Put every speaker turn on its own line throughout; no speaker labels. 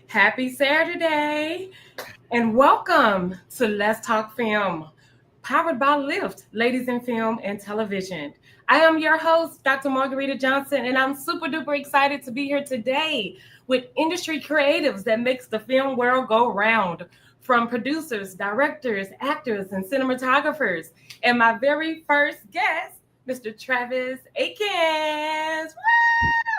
Happy Saturday and welcome to Let's Talk Film, powered by Lyft, Ladies in Film and Television. I am your host, Dr. Marguritte Johnson, and I'm super duper excited to be here today with industry creatives that makes the film world go round, from producers, directors, actors, and cinematographers. And my very first guest, Mr. Travis Aitken.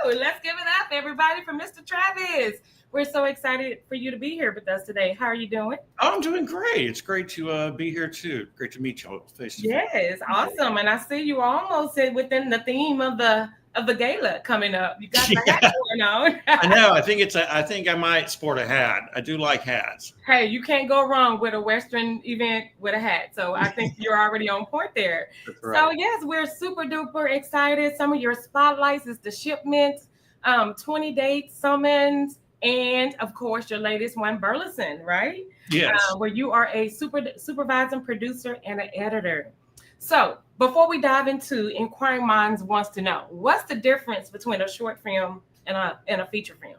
Woo! Let's give it up, everybody, for Mr. Travis. We're so excited for you to be here with us today. How are you doing?
I'm doing great. It's great to be here too. Great to meet you face to face.
Yes, awesome. And I see you almost within the theme of the gala coming up. You got the hat going on.
I know. I think I might sport a hat. I do like hats.
Hey, you can't go wrong with a Western event with a hat. So I think you're already on point there.
That's right.
So yes, we're super duper excited. Some of your spotlights is the shipment, 20 dates, summons, and of course your latest one, Burleson, right?
Yes.
Where you are a supervising producer and an editor. So before we dive into Inquiring Minds Wants to Know, what's the difference between a short film and a feature film?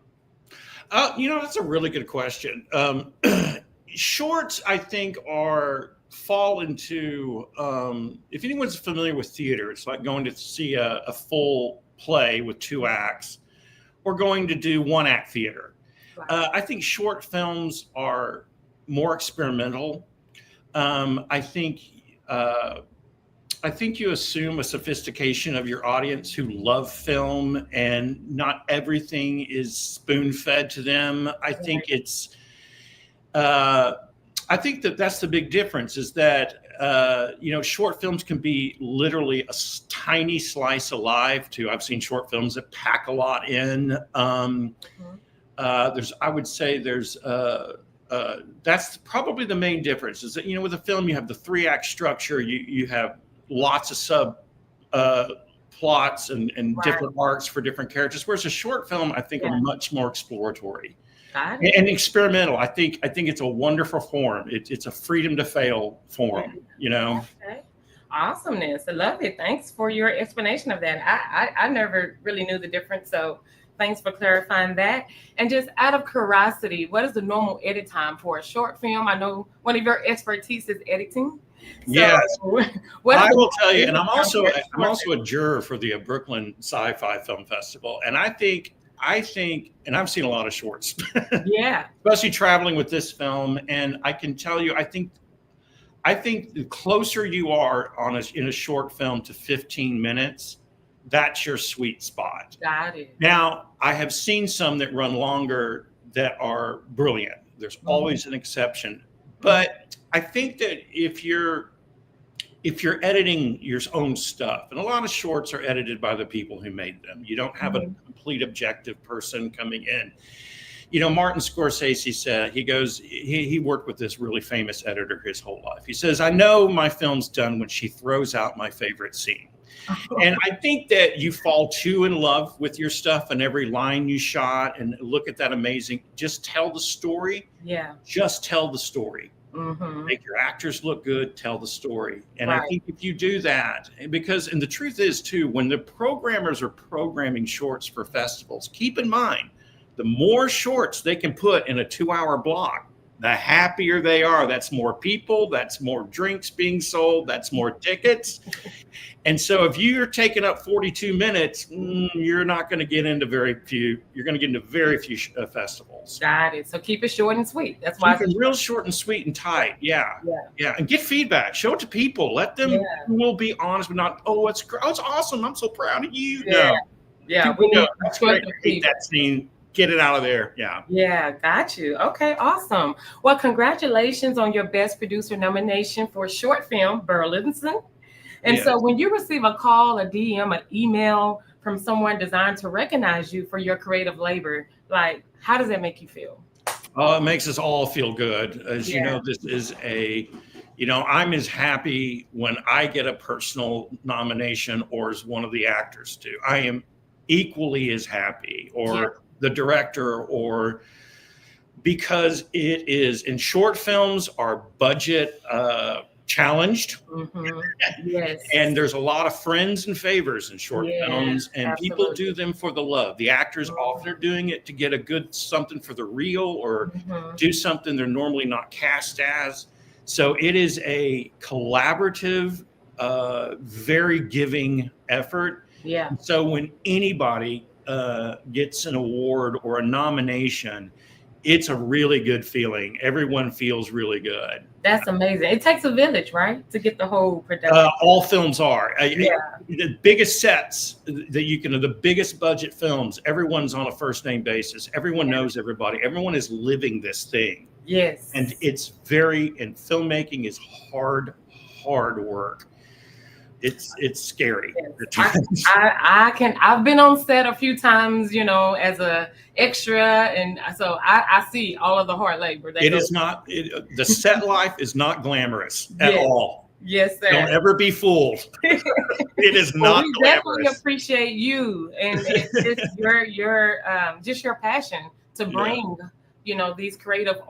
That's a really good question. Shorts, I think, fall into, if anyone's familiar with theater, it's like going to see a full play with 2 acts or going to do 1-act theater. Right. I think short films are more experimental. I think you assume a sophistication of your audience who love film, and not everything is spoon-fed to them. I think that's the big difference, is that short films can be literally a tiny slice of life too. I've seen short films that pack a lot in. That's probably the main difference, is that, with a film, you have the 3-act structure, you have lots of sub plots and right. different arcs for different characters, whereas a short film, I think, are much more exploratory and experimental. I think it's a wonderful form. It's a freedom to fail form,
Okay. Awesomeness. I love it. Thanks for your explanation of that. I never really knew the difference, so thanks for clarifying that. And just out of curiosity, what is the normal edit time for a short film? I know one of your expertise is editing. So
yes, I will tell you, and I'm also a juror for the Brooklyn Sci-Fi Film Festival, and I think, and I've seen a lot of shorts, especially traveling with this film, and I can tell you, I think the closer you are in a short film to 15 minutes, that's your sweet spot.
Got it.
Now, I have seen some that run longer that are brilliant. There's always an exception. But I think that if you're editing your own stuff, and a lot of shorts are edited by the people who made them, you don't have a complete objective person coming in. Martin Scorsese said, he worked with this really famous editor his whole life. He says, "I know my film's done when she throws out my favorite scene." And I think that you fall too in love with your stuff and every line you shot, and look at that amazing, just tell the story.
Yeah.
Just tell the story.
Mm-hmm.
Make your actors look good, tell the story. And right. I think if you do that, and the truth is too, when the programmers are programming shorts for festivals, keep in mind, the more shorts they can put in a 2-hour block, the happier they are. That's more people, that's more drinks being sold, that's more tickets. And so if you're taking up 42 minutes, you're not going to get into very few festivals.
Got it. So keep it short and sweet. That's why
it's real short and sweet and tight. Yeah. And get feedback. Show it to people. Let them will be honest, but not, it's awesome. I'm so proud of you.
Yeah.
We know. That's great. Hate that scene. Get it out of there.
Yeah, got you. Okay, awesome. Well, congratulations on your Best Producer nomination for short film, Burleson. And so when you receive a call, a DM, an email from someone designed to recognize you for your creative labor, like, how does that make you feel?
It makes us all feel good. As you know, this is I'm as happy when I get a personal nomination or as one of the actors do. I am equally as happy, or the director, or because it is, in short films, our budget challenged.
Yes.
And there's a lot of friends and favors in short films, and people do them for the love. The actors often are doing it to get a good something for the reel or do something they're normally not cast as. So it is a collaborative, very giving effort.
Yeah.
So when anybody gets an award or a nomination, it's a really good feeling. Everyone feels really good.
That's amazing. It takes a village, right, to get the whole production.
All films are. The biggest sets that you can, the biggest budget films, everyone's on a first name basis. Everyone knows everybody. Everyone is living this thing.
Yes.
And it's and filmmaking is hard work. It's scary.
Yes. I've been on set a few times, as a extra, and so I see all of the hard labor.
The set life is not glamorous at all.
Yes, sir.
Don't ever be fooled. It is not
we
glamorous.
Definitely appreciate you and just your passion to bring these creative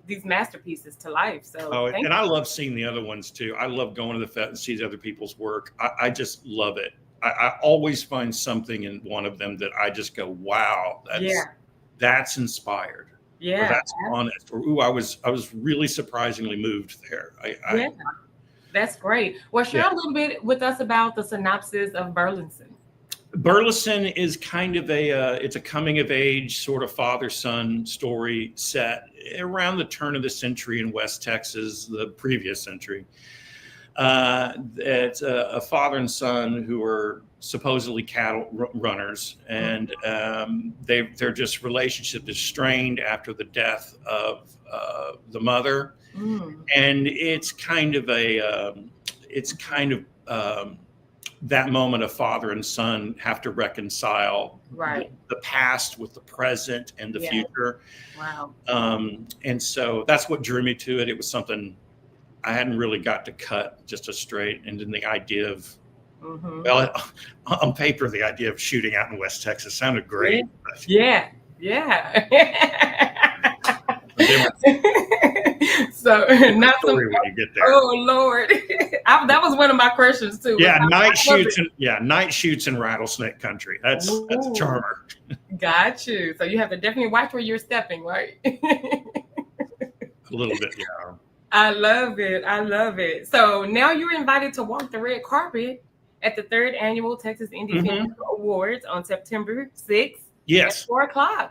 these masterpieces to life. So
and I love seeing the other ones too. I love going to the fest and see other people's work. I just love it. I always find something in one of them that I just go, wow, that's inspired.
Yeah,
or that's honest. Or I was really surprisingly moved there.
That's great. Well, share a little bit with us about the synopsis of Burleson.
Burleson is kind of it's a coming of age sort of father-son story set around the turn of the century in West Texas, the previous century. It's a father and son who are supposedly cattle runners, and their just relationship is strained after the death of the mother. And it's kind of that moment of father and son have to reconcile the past with the present and the future.
Wow.
And so that's what drew me to it. It was something I hadn't really got to cut just a straight. And then the idea of, well, on paper, the idea of shooting out in West Texas sounded great.
Yeah. So not
story when you get there.
Oh Lord, that was one of my questions too.
Yeah, night shoots in rattlesnake country. That's a charmer.
Got you. So you have to definitely watch where you're stepping, right?
A little bit, yeah.
I love it. So now you're invited to walk the red carpet at the 3rd annual Texas Indie Filmmaker Awards on September 6th.
Yes.
At 4:00.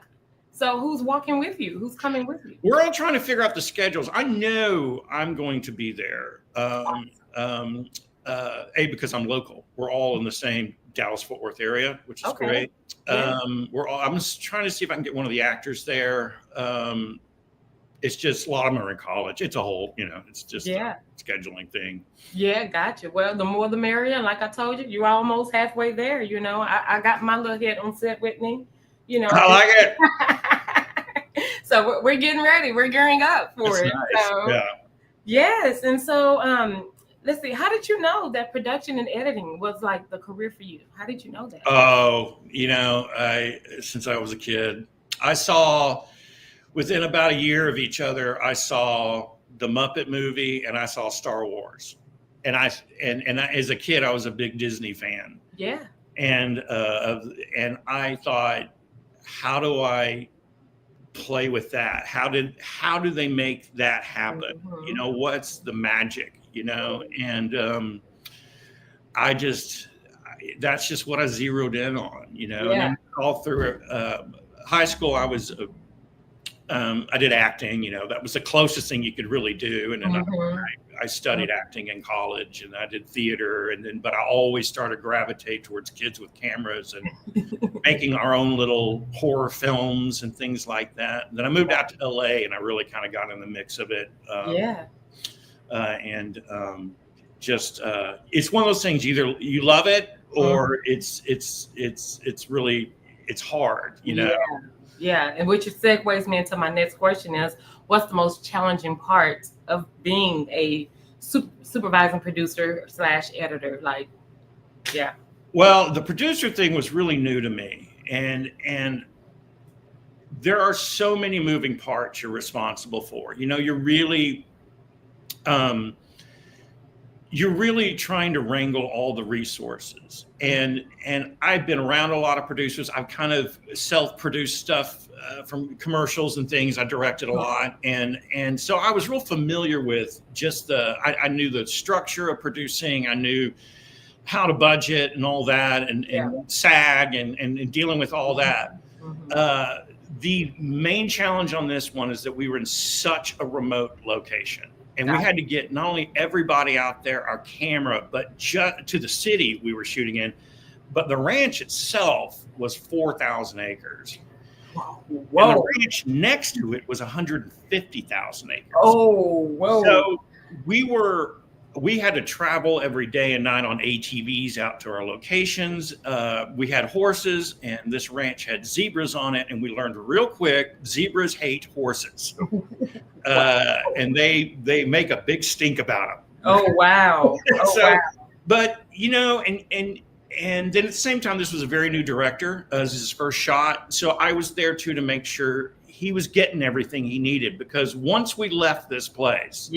So who's walking with you? Who's coming with you?
We're all trying to figure out the schedules. I know I'm going to be there. Because I'm local. We're all in the same Dallas-Fort Worth area, which is great. I'm just trying to see if I can get one of the actors there. It's just a lot of them are in college. It's a whole, it's just a scheduling thing.
Yeah, gotcha. Well, the more the merrier. Like I told you, you're almost halfway there. I got my little head on set with me.
I like it.
So we're getting ready. We're gearing up for it.
Nice.
So, yes. And so let's see. How did you know that production and editing was like the career for you? How did you know that?
Oh, since I was a kid, I saw within about a year of each other, I saw the Muppet movie and I saw Star Wars. And I as a kid, I was a big Disney fan.
Yeah.
And I thought, how do I play with that? How do they make that happen? What's the magic? And that's just what I zeroed in on. And then all through high school, I did acting. That was the closest thing you could really do. And then I studied acting in college, and I did theater, but I always started to gravitate towards kids with cameras and making our own little horror films and things like that. And then I moved out to LA, and I really kind of got in the mix of it. It's one of those things, either you love it or it's really hard,
Yeah, and which segues me into my next question is, what's the most challenging part of being a supervising producer / editor?
Well, the producer thing was really new to me, and there are so many moving parts you're responsible for. You're really you're really trying to wrangle all the resources. And I've been around a lot of producers. I've kind of self-produced stuff from commercials and things. I directed a lot. And so I was real familiar with just I knew the structure of producing. I knew how to budget and all that, and SAG and dealing with all that. The main challenge on this one is that we were in such a remote location. And we had to get not only everybody out there, our camera, but to the city we were shooting in. But the ranch itself was 4,000 acres. Whoa. And the ranch next to it was 150,000 acres.
Oh, whoa.
So we had to travel every day and night on ATVs out to our locations. We had horses, and this ranch had zebras on it. And we learned real quick, zebras hate horses. And they make a big stink about them.
Oh, wow.
Wow. But, and then at the same time, this was a very new director. This is his first shot. So I was there too to make sure he was getting everything he needed, because once we left this place,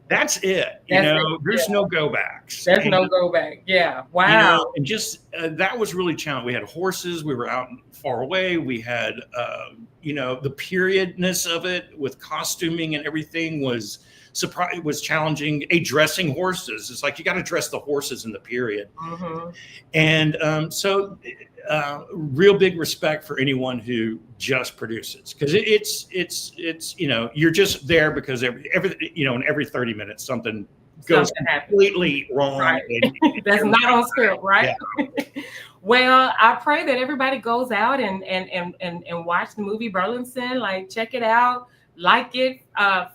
that's it. There's no go backs.
There's no go back. Yeah. Wow.
And just that was really challenging. We had horses. We were out far away. We had, the periodness of it with costuming and everything was challenging. Dressing horses. It's like you got to dress the horses in the period. And so real big respect for anyone who just produces, because it's you're just there because every 30 minutes something goes completely wrong.
Right. That's not on script, right? Yeah. Well, I pray that everybody goes out and watch the movie Burleson. Like, check it out, like it,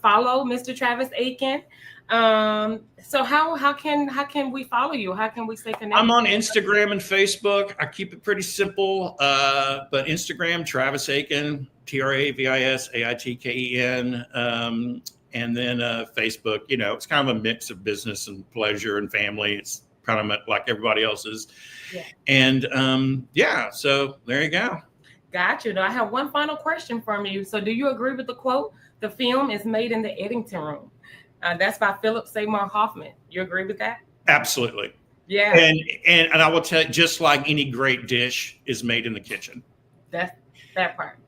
follow Mr. Travis Aitken. So how can we follow you? How can we stay connected?
I'm on Instagram and Facebook. I keep it pretty simple. But Instagram, Travis Aitken, TravisAitken. And then Facebook, it's kind of a mix of business and pleasure and family. It's kind of like everybody else's. Yeah. And so there you go.
Got you. Now, I have one final question from you. So do you agree with the quote, "The film is made in the editing room"? That's by Philip Seymour Hoffman. You agree with that?
Absolutely.
Yeah.
And I will tell you, just like any great dish is made in the kitchen.
That's that part.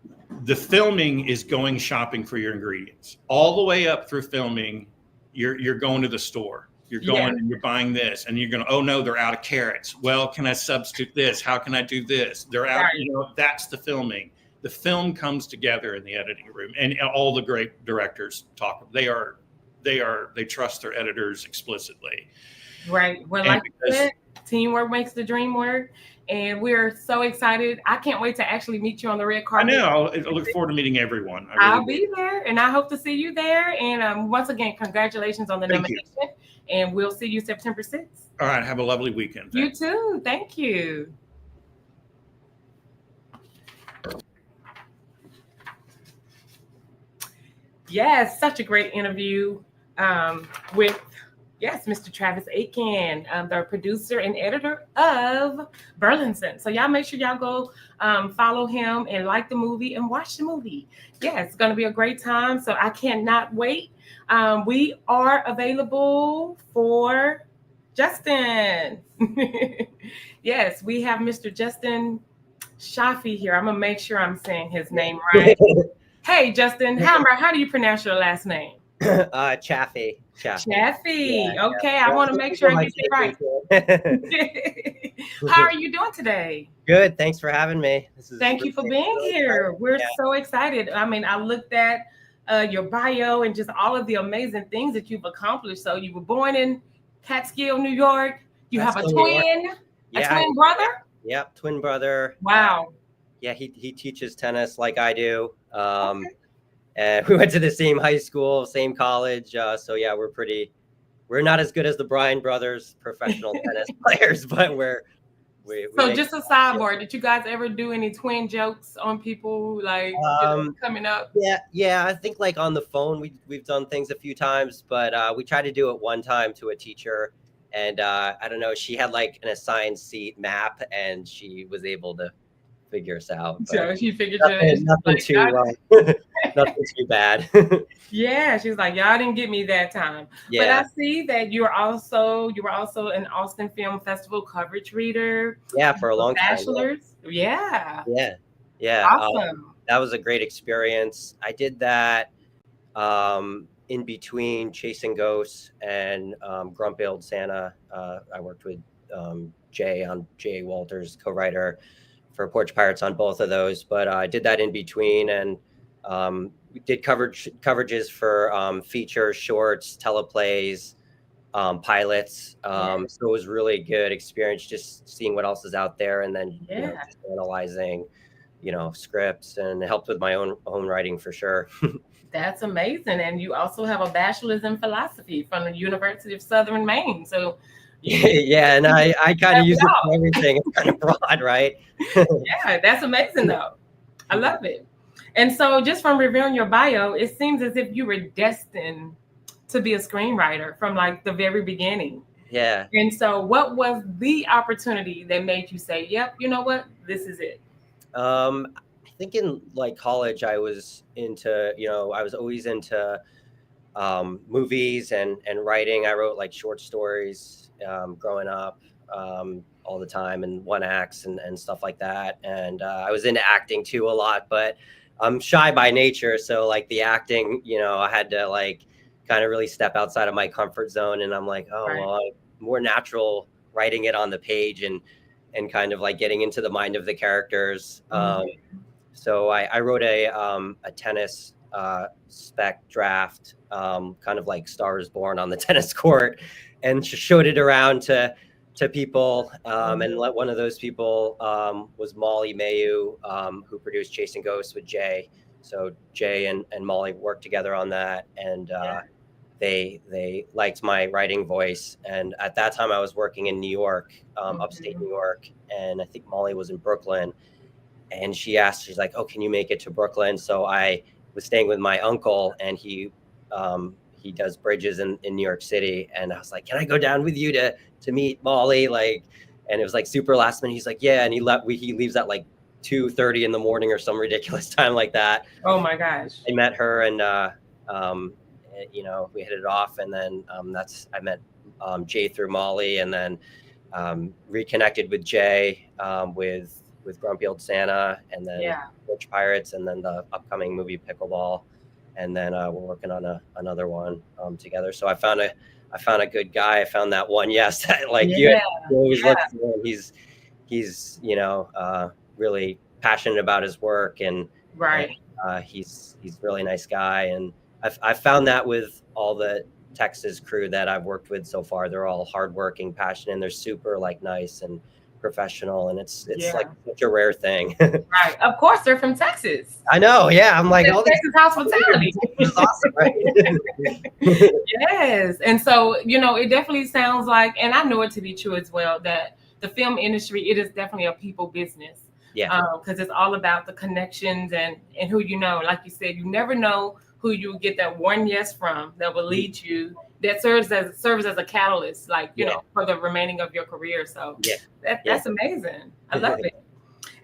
The filming is going shopping for your ingredients. All the way up through filming, you're going to the store. You're going and you're buying this, and you're going, oh no, they're out of carrots. Well, can I substitute this? How can I do this? They're out, that's the filming. The film comes together in the editing room, and all the great directors they trust their editors explicitly.
Right. Well, like you said, teamwork makes the dream work. And we're so excited. I can't wait to actually meet you on the red carpet.
I know. I look forward to meeting everyone.
I'll be there, and I hope to see you there. And once again, congratulations on the nomination. And we'll see you September 6th.
All right. Have a lovely weekend.
Thanks. You too. Thank you. Yes, such a great interview with Mr. Travis Aitken, the producer and editor of Burleson. So y'all make sure y'all go follow him and like the movie and watch the movie. Yeah, it's going to be a great time. So I cannot wait. We are available for Justin. Yes, we have Mr. Justin Chaffee here. I'm going to make sure I'm saying his name right. Hey, Justin, how do you pronounce your last name?
Chaffee.
Chaffee. Yeah, okay, I want to make sure I get it right. How are you doing today?
Good. Thanks for having me.
Thank you for being here. We're so excited. I mean, I looked at your bio and just all of the amazing things that you've accomplished. So you were born in Catskill, New York. You have a twin brother?
Yep, twin brother.
Wow.
Yeah, he teaches tennis like I do. And we went to the same high school, same college. So yeah, we're not as good as the Bryan brothers, professional tennis players, but
So just a sidebar, did you guys ever do any twin jokes on people like coming up?
Yeah. I think like on the phone, we've done things a few times, but we tried to do it one time to a teacher. And I don't know, she had like an assigned seat map and she was able to figure us out.
So she figured
nothing too Nothing too bad.
Yeah, she was like, y'all didn't get me that time. But I see that you were also an Austin Film Festival coverage reader.
Yeah, for a long time.
Bachelor's. Yeah.
Yeah.
Awesome.
That was a great experience. I did that in between Chasing Ghosts and Grumpy Old Santa. I worked with Jay Walters, co-writer for Porch Pirates on both of those, but I did that in between, and we did coverages for features, shorts, teleplays, pilots. So it was really good experience just seeing what else is out there, and then just analyzing, scripts, and it helped with my own writing for sure.
That's amazing. And you also have a bachelor's in philosophy from the University of Southern Maine. So
yeah, and I kind of use it for everything. It's kind of broad, right?
Yeah, that's amazing though. I love it. And so just from reviewing your bio, it seems as if you were destined to be a screenwriter from like the very beginning.
Yeah.
And so what was the opportunity that made you say, yep, you know what, this is it?
I think in like college, I was into, I was always into movies and writing. I wrote like short stories growing up all the time, and one acts and stuff like that. And I was into acting too a lot, but I'm shy by nature. So like the acting, I had to like kind of really step outside of my comfort zone. And I'm like, well, I'm more natural writing it on the page and kind of like getting into the mind of the characters. So I wrote a tennis spec draft, kind of like Star is Born on the tennis court, and showed it around to people. And one of those people was Molly Mayu, who produced Chasing Ghosts with Jay. So Jay and Molly worked together on that, and they liked my writing voice. And at that time I was working in New York, upstate New York, and I think Molly was in Brooklyn. And she's like, oh, can you make it to Brooklyn? So I was staying with my uncle, and he does bridges in New York City. And I was like, can I go down with you to meet Molly? Like, and it was like super last minute. He's like, yeah. And he leaves at like 2:30 in the morning or some ridiculous time like that.
Oh my gosh.
I met her, and we hit it off. And then I met Jay through Molly, and then reconnected with Jay with Grumpy Old Santa, and then Porch Pirates, and then the upcoming movie Pickleball, and then we're working on another one together. So I found a good guy. I found that one. Yes, like you always look for him. He's really passionate about his work, and he's a really nice guy. And I've found that with all the Texas crew that I've worked with so far. They're all hardworking, passionate, and they're super like nice and professional, and it's like such a rare thing.
Right. Of course, they're from Texas.
I know. Yeah. I'm like,
Texas hospitality.
This is awesome, right?
Yes. And so, it definitely sounds like, and I know it to be true as well, that the film industry, it is definitely a people business.
Yeah.
Because it's all about the connections and who you know. Like you said, you never know who you get that one yes from that will lead you, that serves as a catalyst, like, for the remaining of your career. So that's amazing. I love it.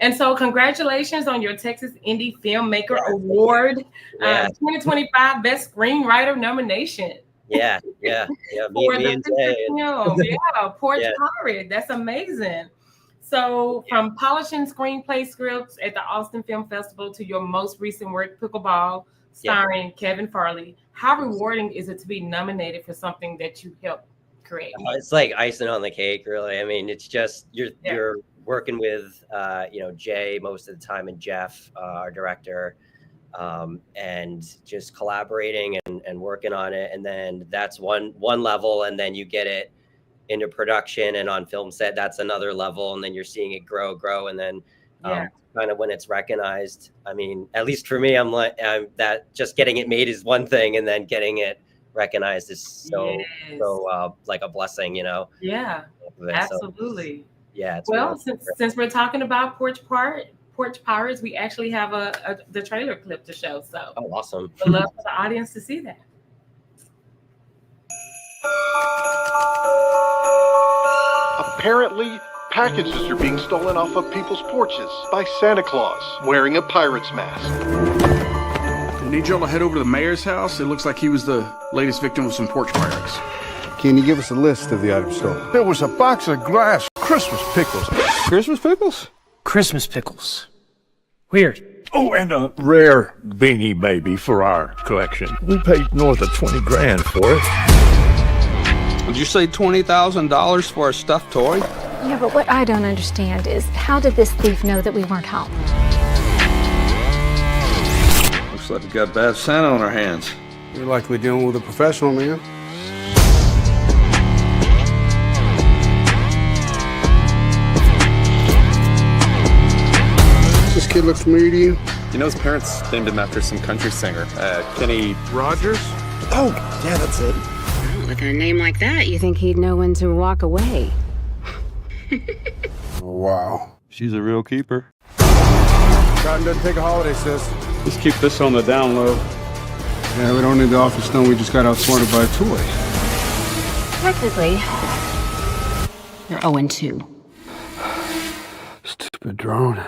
And so congratulations on your Texas Indie Filmmaker Award, 2025 Best Screenwriter nomination.
Yeah.
For the film. Porch Pirate. That's amazing. So from polishing screenplay scripts at the Austin Film Festival to your most recent work, Pickleball, starring Kevin Farley, how rewarding is it to be nominated for something that you helped create?
It's like icing on the cake, really. I mean, it's just you're working with Jay most of the time, and Jeff, our director, and just collaborating and working on it. And then that's one level, and then you get it into production and on film set, that's another level, and then you're seeing it grow, and then kind of when it's recognized. I mean, at least for me, I'm that just getting it made is one thing, and then getting it recognized is so like a blessing,
Yeah, absolutely.
So, it's
well, since we're talking about Porch Pirates, we actually have the trailer clip to show. So
awesome!
I'd love for the audience to see that.
Apparently, packages are being stolen off of people's porches by Santa Claus wearing a pirate's mask.
need y'all to head over to the mayor's house. It looks like he was the latest victim of some porch pirates.
Can you give us a list of the items stolen?
There was a box of glass Christmas pickles.
Christmas pickles?
Christmas pickles. Weird.
Oh, and a rare beanie baby for our collection. We paid north of 20 grand for it.
Did you say $20,000 for a stuffed toy?
Yeah, but what I don't understand is how did this thief know that we weren't home?
Looks like we got bad Santa on our hands.
You're likely dealing with a professional, man. This kid look familiar to you?
You know, his parents named him after some country singer, Kenny
Rogers?
Oh, yeah, that's it.
With a name like that, you think he'd know when to walk away.
Wow.
She's a real keeper.
Cotton doesn't take a holiday, sis.
Let's keep this on the down low.
Yeah, we don't need the office stone. We just got outsmarted by a toy.
Technically, you're 0-2.
Stupid drone.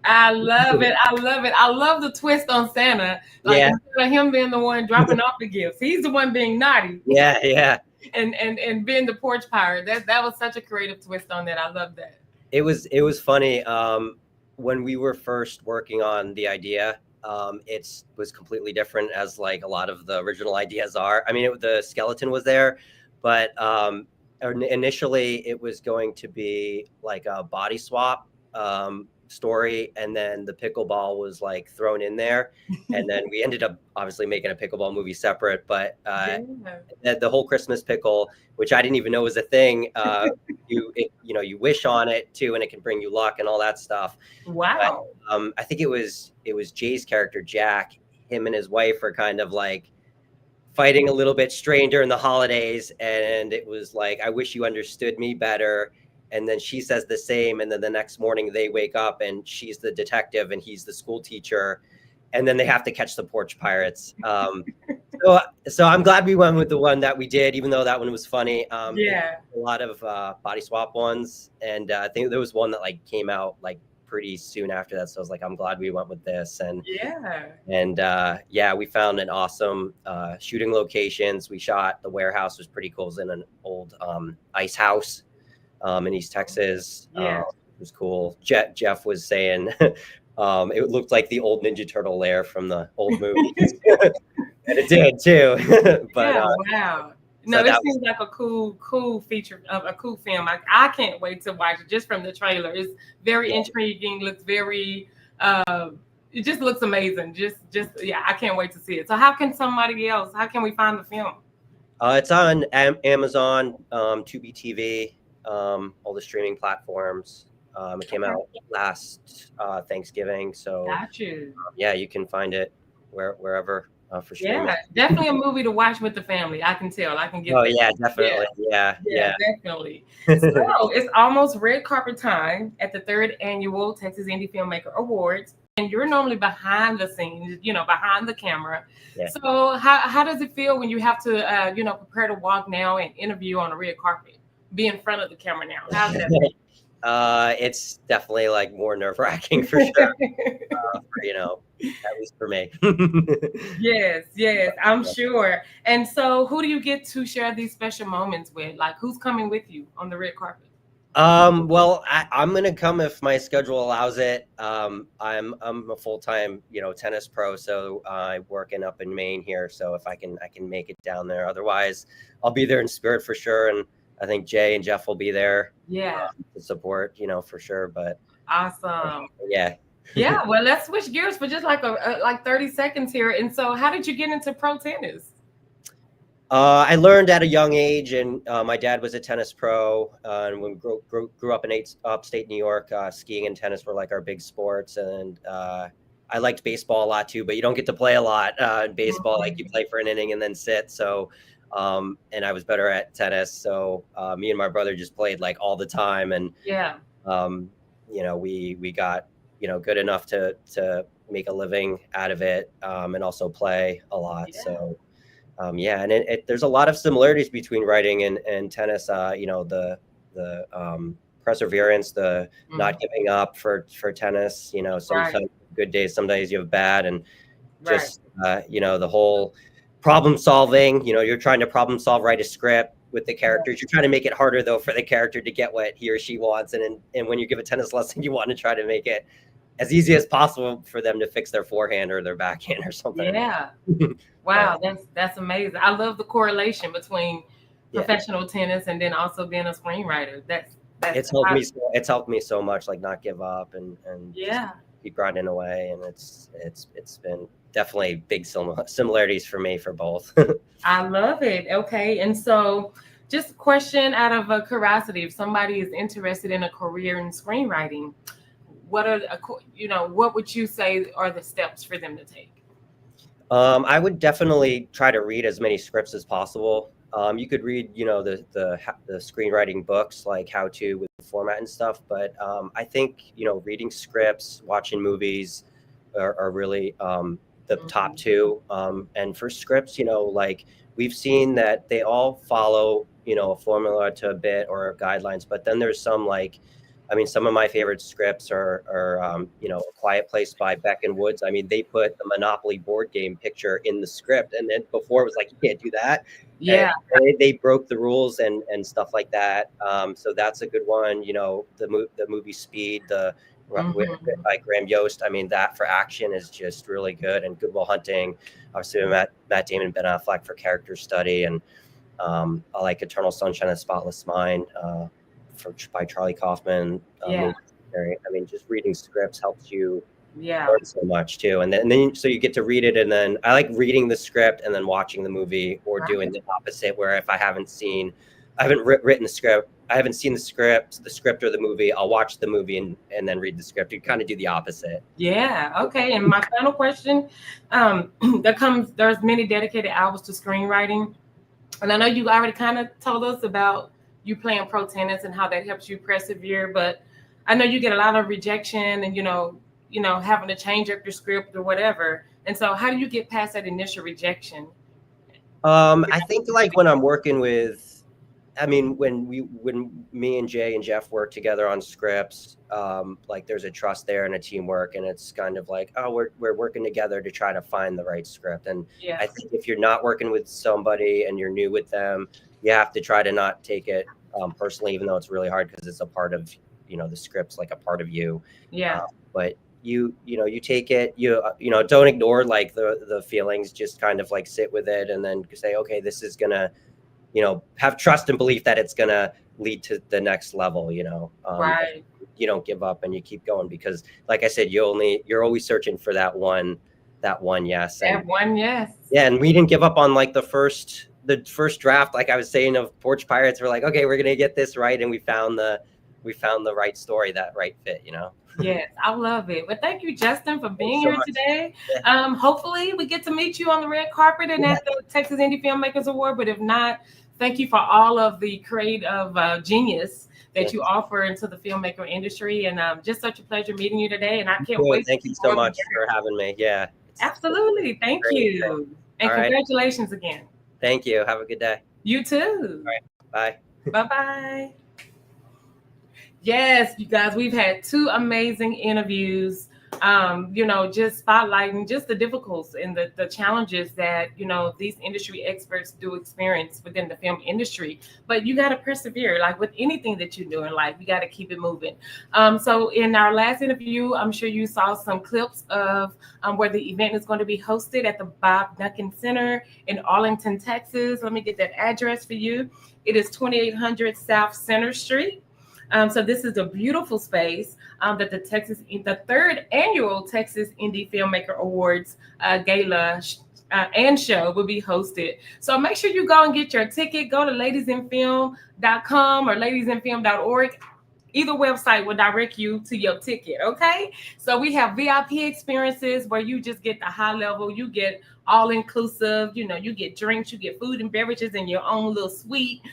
I love it. I love it. I love the twist on Santa. Like,
Yeah.
instead of him being the one dropping off the gifts, he's the one being naughty.
Yeah.
And being the porch pirate. That was such a creative twist on that. I love that.
It was funny. When we were first working on the idea, it was completely different as like a lot of the original ideas are. I mean, the skeleton was there, but initially it was going to be like a body swap story, and then the pickleball was like thrown in there, and then we ended up obviously making a pickleball movie separate. But the whole Christmas pickle, which I didn't even know was a thing, you wish on it too, and it can bring you luck and all that stuff.
Wow.
But, I think it was Jay's character Jack. Him and his wife are kind of like fighting a little bit strained during the holidays, and it was like, I wish you understood me better. And then she says the same. And then the next morning they wake up and she's the detective and he's the school teacher. And then they have to catch the porch pirates. So I'm glad we went with the one that we did, even though that one was funny.
Yeah.
A lot of body swap ones. And I think there was one that like came out like pretty soon after that. So I was like, I'm glad we went with this. And we found an awesome shooting locations. We shot the warehouse, was pretty cool. It was in an old ice house. In East Texas. It was cool. Jeff was saying it looked like the old Ninja Turtle lair from the old movies. And it did too. But
wow. No,
so
it seems like a cool feature of a cool film. I can't wait to watch it just from the trailer. It's very intriguing, looks very it just looks amazing. Just I can't wait to see it. So how can we find the film?
It's on Amazon, Tubi TV. All the streaming platforms. It came out last Thanksgiving, so
got you.
You can find it wherever for streaming.
Yeah, definitely a movie to watch with the family. I can tell. I can get.
Oh yeah, definitely. Yeah,
definitely. So it's almost red carpet time at the 3rd annual Texas Indie Filmmaker Awards, and you're normally behind the scenes, behind the camera. Yeah. So how does it feel when you have to, prepare to walk now and interview on a red carpet? Be in front of the camera now. How's that?
It's definitely like more nerve-wracking for sure. At least for me.
Yes, I'm sure. And so who do you get to share these special moments with? Like, who's coming with you on the red carpet?
Well, I'm gonna come if my schedule allows it. I'm a full-time, tennis pro, so I'm working up in Maine here. So if I can make it down there. Otherwise, I'll be there in spirit for sure. And I think Jay and Jeff will be there.
Yeah.
To support, for sure. But
awesome.
Yeah.
Yeah. Well, let's switch gears for just like 30 seconds here. And so, how did you get into pro tennis?
I learned at a young age, and my dad was a tennis pro. And when we grew up in upstate New York, skiing and tennis were like our big sports. And I liked baseball a lot too, but you don't get to play a lot in baseball. Like you play for an inning and then sit. So. And I was better at tennis. So me and my brother just played like all the time. And, we got, good enough to make a living out of it and also play a lot. Yeah. So, and there's a lot of similarities between writing and tennis. The perseverance, the not giving up for tennis. You know, sometimes good days, some days you have bad, and just you know, the whole problem solving. You know, you're trying to problem solve, write a script with the characters. You're trying to make it harder though for the character to get what he or she wants, and when you give a tennis lesson, you want to try to make it as easy as possible for them to fix their forehand or their backhand or something.
Yeah. Wow, that's amazing. I love the correlation between professional tennis and then also being a screenwriter. It's
helped me so much, like not give up and
just
keep grinding away, and it's been definitely big similarities for me for both.
I love it. Okay, and so just a question out of curiosity: if somebody is interested in a career in screenwriting, what would you say are the steps for them to take?
I would definitely try to read as many scripts as possible. You could read, you know, the screenwriting books, like how to with the format and stuff. But I think, you know, reading scripts, watching movies are really the top two. And for scripts, you know, like we've seen that they all follow, you know, a formula to a bit or guidelines. But then there's some like, I mean, some of my favorite scripts are you know, A Quiet Place by Beck and Woods. I mean, they put the Monopoly board game picture in the script, and then before it was like, you can't do that.
Yeah,
and they broke the rules and stuff like that. So that's a good one. You know, the movie Speed, by Graham Yost. I mean, that for action is just really good. And Good Will Hunting, obviously Matt Damon and Ben Affleck for character study, and I like Eternal Sunshine of the Spotless Mind. By Charlie Kaufman. I mean, just reading scripts helps you learn so much too. And then so you get to read it, and then I like reading the script and then watching the movie, or doing the opposite, where if I haven't written the script, I haven't seen the script or the movie, I'll watch the movie and then read the script. You kind of do the opposite.
Yeah. Okay. And my final question, there's many dedicated hours to screenwriting. And I know you already kind of told us about you playing pro tennis and how that helps you persevere, but I know you get a lot of rejection and, you know, having to change up your script or whatever. And so how do you get past that initial rejection?
I think like when I'm working with, I mean, when me and Jay and Jeff work together on scripts, like there's a trust there and a teamwork, and it's kind of like, oh, we're working together to try to find the right script. And I think if you're not working with somebody and you're new with them, you have to try to not take it personally, even though it's really hard, because it's a part of, you know, the script's like a part of you. Yeah. But you take it, you know, don't ignore like the feelings, just kind of like sit with it and then say, okay, this is gonna, you know, have trust and belief that it's gonna lead to the next level, you know. You don't give up and you keep going, because like I said, you're always searching for that one yes. Yeah, and we didn't give up on like the first draft, like I was saying, of Porch Pirates. We're like, okay, we're gonna get this right, and we found the right story, that right fit, you know.
Yes, I love it. But thank you, Justin, for being here today. Hopefully we get to meet you on the red carpet and at the Texas Indie Filmmakers Award. But if not, thank you for all of the creative genius that you offer into the filmmaker industry. And just such a pleasure meeting you today. And I can't wait.
Thank you so much for having me. Yeah.
Absolutely. Thank you. And congratulations again.
Thank you. Have a good day.
You too.
All right. Bye.
Bye-bye. Yes, you guys, we've had two amazing interviews, you know, just spotlighting just the difficulties and the challenges that, you know, these industry experts do experience within the film industry. But you got to persevere, like with anything that you do in life, you got to keep it moving. So in our last interview, I'm sure you saw some clips of where the event is going to be hosted at the Bob Duncan Center in Arlington, Texas. Let me get that address for you. It is 2800 South Center Street. So this is a beautiful space that the third annual Texas Indie Filmmaker Awards gala and show will be hosted. So make sure you go and get your ticket. Go to ladiesinfilm.com or ladiesinfilm.org. Either website will direct you to your ticket, okay? So we have VIP experiences where you just get the high level, you get all inclusive, you know, you get drinks, you get food and beverages in your own little suite.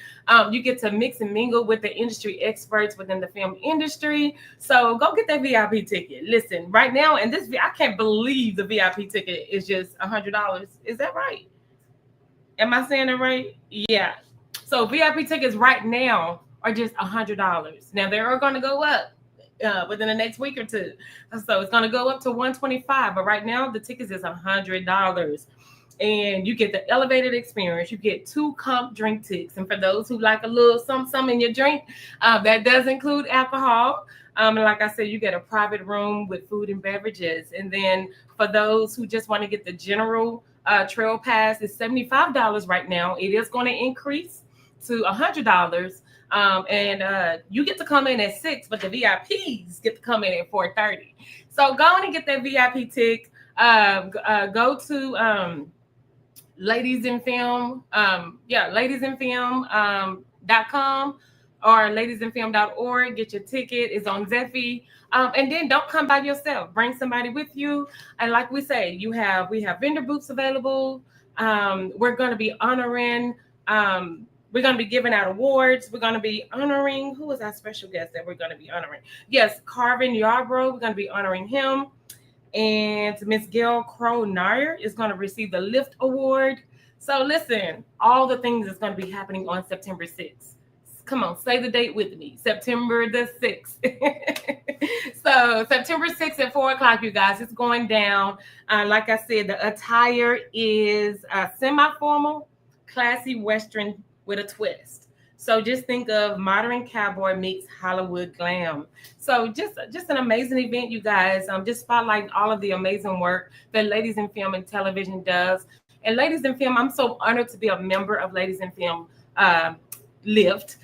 You get to mix and mingle with the industry experts within the film industry. So go get that VIP ticket. Listen, right now, and I can't believe the VIP ticket is just $100. Is that right? Am I saying it right? Yeah. So VIP tickets right now are just $100. Now they are going to go up within the next week or two, so it's going to go up to $125. But right now the tickets is $100, and you get the elevated experience. You get 2 comp drink tickets, and for those who like a little some in your drink, that does include alcohol. And like I said, you get a private room with food and beverages. And then for those who just want to get the general trail pass, it's $75 right now. It is going to increase to $100. And you get to come in at 6, but the VIPs get to come in at 4:30. So go on and get that VIP ticket. Go to Ladies in Film, ladiesinfilm.com or ladiesinfilm.org. Get your ticket. It's on Zeffy. And then don't come by yourself. Bring somebody with you. And like we say, we have vendor booths available. We're going to be honoring. We're going to be giving out awards. We're going to be honoring. Who is our special guest that we're going to be honoring? Yes, Carvin Yarbrough. We're going to be honoring him. And Miss Gail Crow-Nair is going to receive the Lift Award. So listen, all the things is going to be happening on September 6th. Come on, say the date with me. September the 6th. So September 6th at 4 o'clock, you guys. It's going down. Like I said, the attire is semi-formal, classy Western with a twist. So just think of modern cowboy meets Hollywood glam. So just an amazing event, you guys. Just spotlighting all of the amazing work that Ladies in Film and Television does. And Ladies in Film, I'm so honored to be a member of Ladies in Film Lift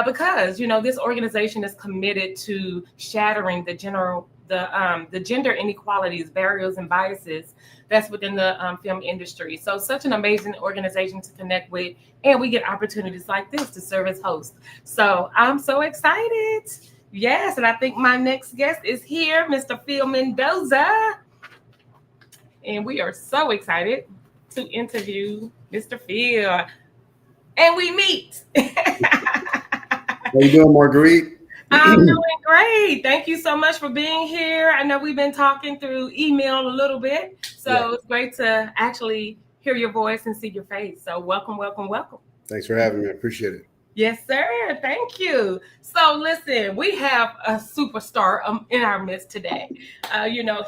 because this organization is committed to shattering the gender inequalities, barriers, and biases that's within the film industry. So such an amazing organization to connect with, and we get opportunities like this to serve as hosts. So I'm so excited. Yes, and I think my next guest is here, Mr. Phil Mendoza. And we are so excited to interview Mr. Phil. And we meet.
How you doing, Marguritte?
I'm doing great. Thank you so much for being here. I know we've been talking through email a little bit, so It's great to actually hear your voice and see your face. So welcome, welcome, welcome.
Thanks for having me. I appreciate it.
Yes, sir. Thank you. So listen, we have a superstar in our midst today.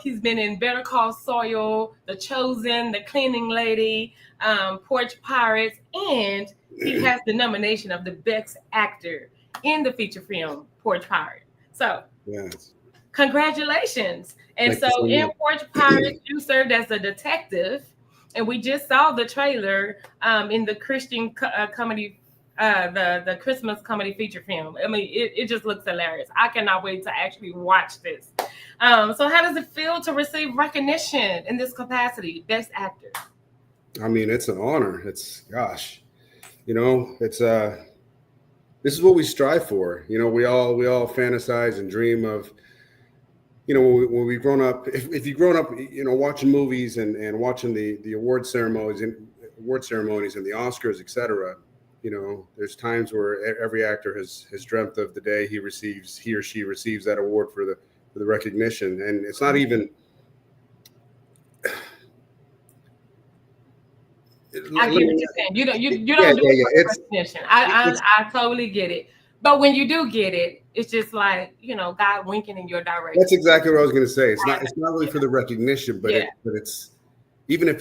He's been in Better Call Saul, The Chosen, The Cleaning Lady, Porch Pirates, and he has the nomination of the Best Actor in the feature film Porch Pirate. So
yes,
congratulations. And
Thank
so
you so
in
much.
Porch Pirate, you served as a detective, and we just saw the trailer in the Christian comedy, the Christmas comedy feature film. I mean, it just looks hilarious. I cannot wait to actually watch this. So how does it feel to receive recognition in this capacity, Best Actor?
I mean, it's an honor. It's this is what we strive for. We all fantasize and dream of, when we've grown up, if you've grown up, watching movies and watching the award ceremonies and the Oscars, etc. There's times where every actor has dreamt of the day he or she receives that award for the recognition. And it's not even,
I get what you're saying. You don't do it for recognition. I totally get it. But when you do get it, it's just like, God winking in your direction.
That's exactly what I was going to say. It's not really for the recognition, but it's if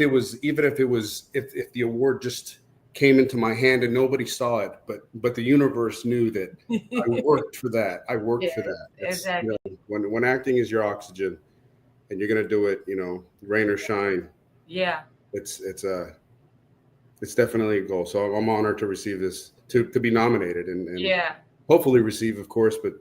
the award just came into my hand and nobody saw it, but the universe knew that I worked for that. I worked for that.
Exactly.
When acting is your oxygen and you're going to do it, rain or shine.
Yeah.
It's definitely a goal. So I'm honored to receive this, to be nominated and hopefully receive, of course, but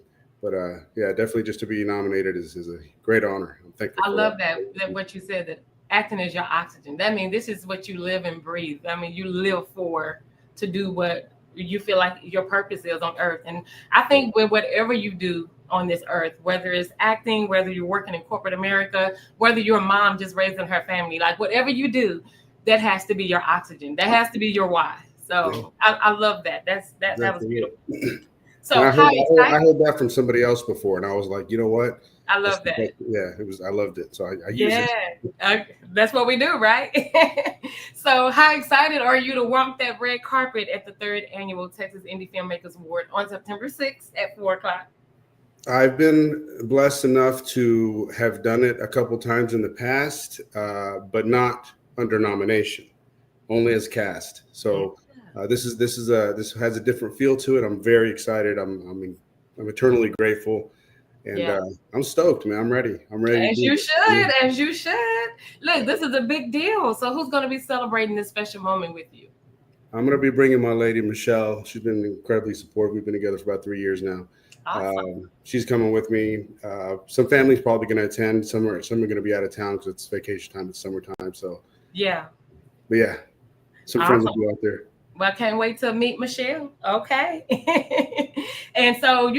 definitely just to be nominated is a great honor. I'm thankful.
I love that what you said, that acting is your oxygen. That means this is what you live and breathe. I mean, you live to do what you feel like your purpose is on earth. And I think with whatever you do on this earth, whether it's acting, whether you're working in corporate America, whether you're a mom just raising her family, like whatever you do, that has to be your oxygen. That has to be your why. So I love that. That was beautiful. So
I
how
heard
excited?
that from somebody else before, and I was like, you know what?
I love that.
Yeah, it was. I loved it, so I use
Yeah,
it.
that's what we do, right? So how excited are you to walk that red carpet at the 3rd Annual Texas Indie Filmmakers Award on September 6th at 4 o'clock?
I've been blessed enough to have done it a couple times in the past, but not under nomination, only as cast. So this has a different feel to it. I'm very excited. I'm eternally grateful, and I'm stoked, man. I'm ready. I'm ready.
As you should, as you should. Look, this is a big deal. So who's going to be celebrating this special moment with you?
I'm going to be bringing my lady, Michelle. She's been incredibly supportive. We've been together for about 3 years now.
Awesome.
She's coming with me. Some family's probably going to attend. Some are going to be out of town because it's vacation time. It's summertime. So
yeah.
But yeah, some friends will be out there.
Well, I can't wait to meet Michelle. Okay. And so,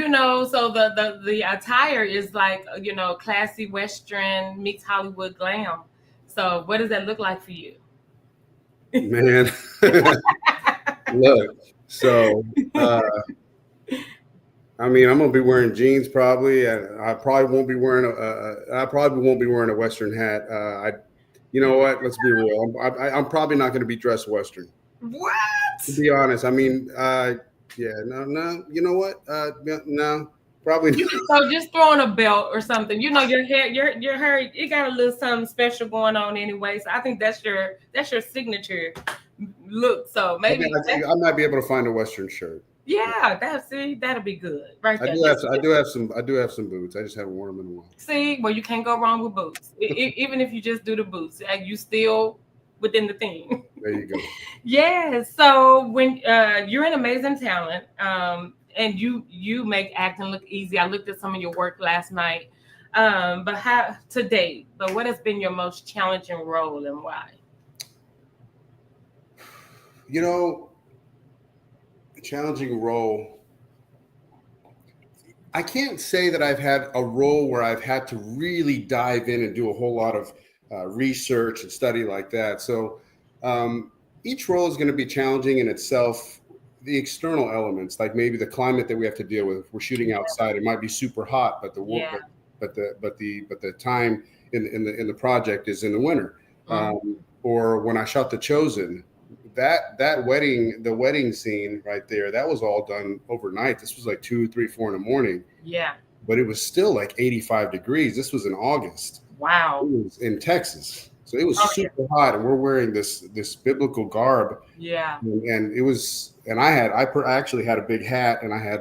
so the attire is like, classy Western meets Hollywood glam. So what does that look like for you?
Man, look, so I mean, I'm gonna be wearing jeans probably. I probably won't be wearing a Western hat. You know what? Let's be real. I'm probably not going to be dressed Western.
What?
To be honest, I mean, no. You know what? No, probably not.
So just throwing a belt or something. Your hair, your hair, it got a little something special going on anyway. So I think that's your signature look. So maybe
I might be able to find a Western shirt.
Yeah, that'll be good, right there.
I do have some boots. I just haven't worn them in a while.
See, well, you can't go wrong with boots. Even if you just do the boots, you still within the theme.
There you go.
Yeah. So when you're an amazing talent, and you make acting look easy. I looked at some of your work last night, but what has been your most challenging role and why?
Challenging role. I can't say that I've had a role where I've had to really dive in and do a whole lot of research and study like that. So each role is going to be challenging in itself. The external elements, like maybe the climate that we have to deal with. If we're shooting outside, it might be super hot, but the time in the project is in the winter. Or when I shot The Chosen, the wedding scene right there, that was all done overnight. This was like 2, 3, 4 in the morning.
Yeah.
But it was still like 85 degrees. This was in August.
Wow.
It was in Texas. So it was super hot, and we're wearing this biblical garb.
Yeah.
And it was, and I actually had a big hat, and I had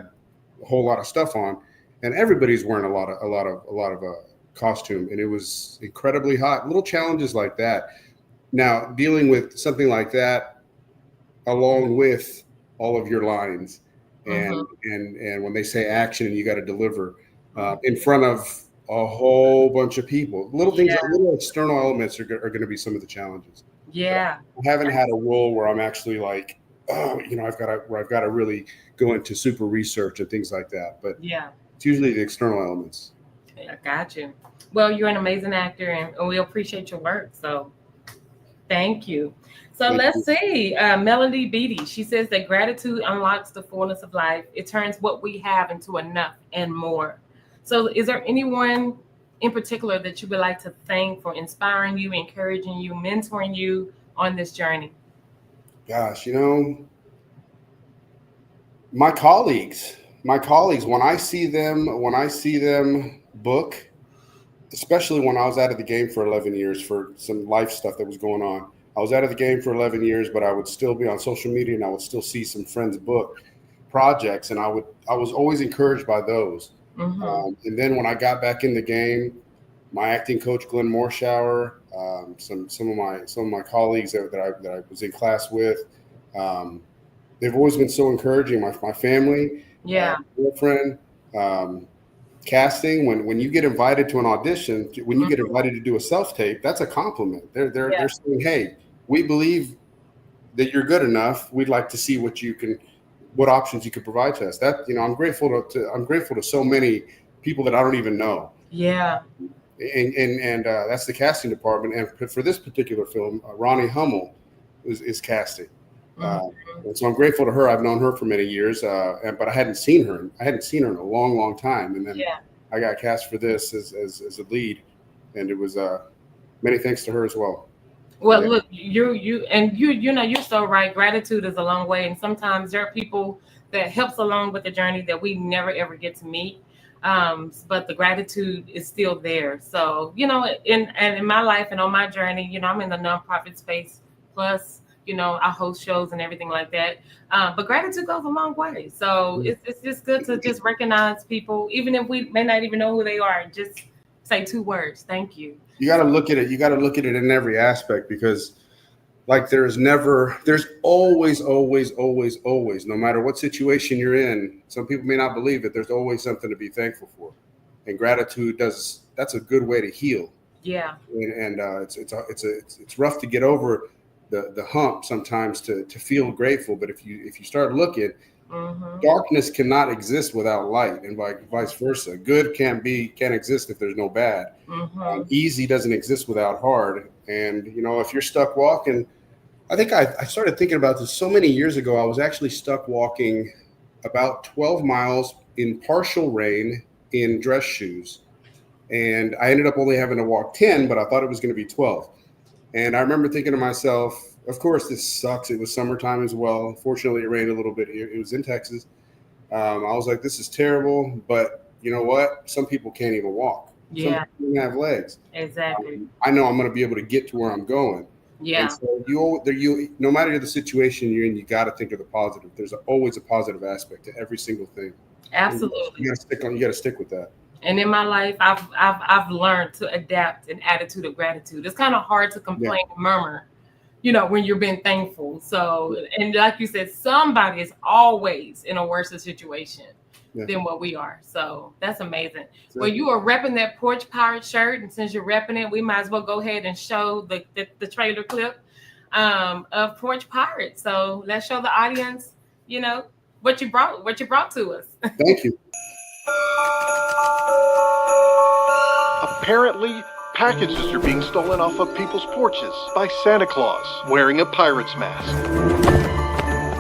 a whole lot of stuff on, and everybody's wearing a lot of costume, and it was incredibly hot. Little challenges like that. Now, dealing with something like that, along with all of your lines, and when they say action and you got to deliver in front of a whole bunch of people, little things, little external elements are going to be some of the challenges.
Yeah,
I haven't had a role where I'm actually like, I've got to really go into super research and things like that. But it's usually the external elements.
I got you. Well, you're an amazing actor, and we appreciate your work. So, thank you. So let's see. Melody Beatty, she says that gratitude unlocks the fullness of life. It turns what we have into enough and more. So is there anyone in particular that you would like to thank for inspiring you, encouraging you, mentoring you on this journey?
Gosh, my colleagues, when I see them book, especially when I was out of the game for 11 years for some life stuff that was going on. I was out of the game for 11 years, but I would still be on social media, and I would still see some friends book projects, and I was always encouraged by those. And then when I got back in the game, my acting coach Glenn Morshower, some of my colleagues that I was in class with, they've always been so encouraging. My family, girlfriend, casting. When you get invited to an audition, when you get invited to do a self-tape, that's a compliment. They're saying, hey, we believe that you're good enough. We'd like to see what options you could provide to us. That, I'm grateful to so many people that I don't even know.
Yeah.
And that's the casting department. And for this particular film, Ronnie Hummel is casting. And so I'm grateful to her. I've known her for many years, but I hadn't seen her. I hadn't seen her in a long, long time. And then I got cast for this as a lead, and it was many thanks to her as well.
Well, look, you're so right. Gratitude is a long way, and sometimes there are people that helps along with the journey that we never ever get to meet. But the gratitude is still there. So, in my life and on my journey, I'm in the nonprofit space. Plus, I host shows and everything like that. But gratitude goes a long way. So it's just good to just recognize people, even if we may not even know who they are. Just say 2 words. Thank you.
You got to look at it. You got to look at it in every aspect, because like there's always, no matter what situation you're in, some people may not believe it, there's always something to be thankful for. And gratitude that's a good way to heal.
Yeah.
And it's rough to get over the hump sometimes to feel grateful. But if you start looking, darkness cannot exist without light, and vice versa. Good can't exist if there's no bad. Easy doesn't exist without hard. And if you're stuck walking, I think I started thinking about this so many years ago. I was actually stuck walking about 12 miles in partial rain in dress shoes, and I ended up only having to walk 10, but I thought it was going to be 12. And I remember thinking to myself, of course, this sucks. It was summertime as well. Fortunately, it rained a little bit here. It was in Texas. I was like, this is terrible. But you know what? Some people can't even walk.
Yeah.
Some people don't have legs.
Exactly.
I know I'm going to be able to get to where I'm going.
Yeah.
And so you, no matter the situation you're in, you got to think of the positive. There's always a positive aspect to every single thing.
Absolutely.
You got to stick with that.
And in my life, I've learned to adapt an attitude of gratitude. It's kind of hard to complain and murmur, when you're being thankful. So, and like you said, somebody is always in a worse situation than what we are. So that's amazing. Exactly. Well, you are repping that Porch Pirate shirt, and since you're repping it, we might as well go ahead and show the trailer clip of Porch Pirate. So let's show the audience, what you brought to us.
Thank you.
Apparently, packages are being stolen off of people's porches by Santa Claus wearing a pirate's mask.